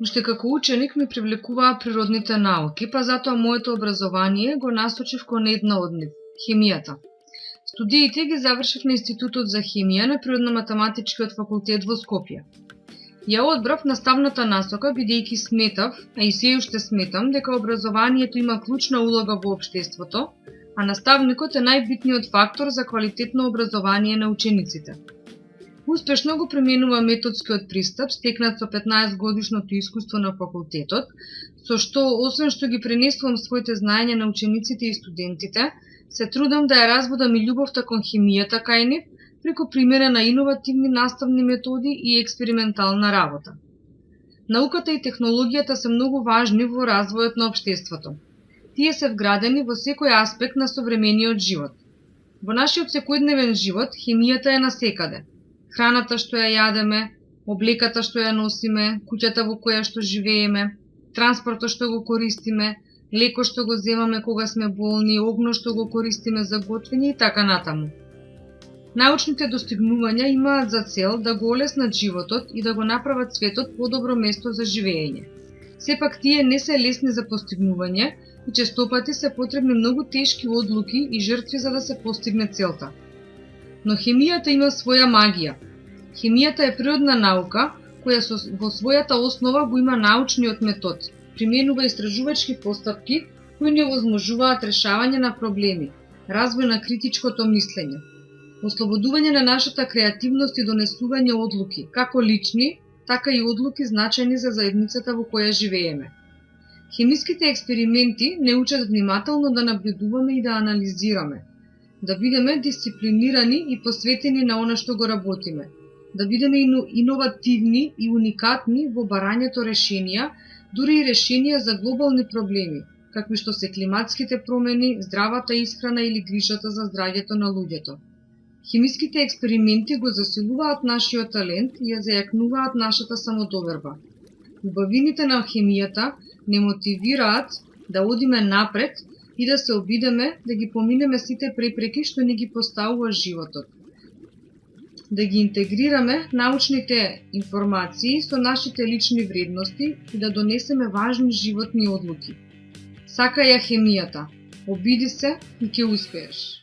Уште како ученик ме привлекуваа природните науки, па затоа моето образование го насочив кон една од нив – хемијата. Студиите ги завршив на Институтот за хемија на Природно-математичкиот факултет во Скопје. Ја одбрав наставната насока бидејќи сметав, а и се уште сметам, дека образованието има клучна улога во општеството, а наставникот е најбитниот фактор за квалитетно образование на учениците. Успешно го применува методскиот пристап, стекнат со 15-годишното искуство на факултетот, со што, освен што ги пренесувам своите знаења на учениците и студентите, се трудам да ја разбудам и љубовта кон хемијата кај нив, преку примена на иновативни наставни методи и експериментална работа. Науката и технологијата се многу важни во развојот на општеството. Тие се вградени во секој аспект на современиот живот. Во нашиот секојдневен живот хемијата е насекаде. Храната што ја јадеме, облеката што ја носиме, куќата во која што живееме, транспортот што го користиме, леко што го земаме кога сме болни, огно што го користиме за готвење и така натаму. Научните достигнувања имаат за цел да го олеснат животот и да го направат светот подобро место за живење. Сепак тие не се лесни за постигнување и честопати се потребни многу тешки одлуки и жртви за да се постигне целта. Но хемијата има своја магија. Хемијата е природна наука која во својата основа го има научниот метод, применува истражувачки постапки кои ни овозможуваат решавање на проблеми, развој на критичкото мислење, ослободување на нашата креативност и донесување одлуки, како лични, така и одлуки значајни за заедницата во која живееме. Хемиските експерименти не учат внимателно да наблюдуваме и да анализираме, да бидеме дисциплинирани и посветени на она што го работиме, да бидеме иновативни и уникатни во барањето решенија, дури и решенија за глобални проблеми, какви што се климатските промени, здравата исхрана или грижата за здравјето на луѓето. Хемиските експерименти го засилуваат нашиот талент и ја зајакнуваат нашата самодоверба. Убавините на хемијата не мотивираат да одиме напред и да се обидеме да ги поминеме сите препреки што ни ги поставува животот. Да ги интегрираме научните информации со нашите лични вредности и да донесеме важни животни одлуки. Сакај ја хемијата, обиди се и ќе успееш.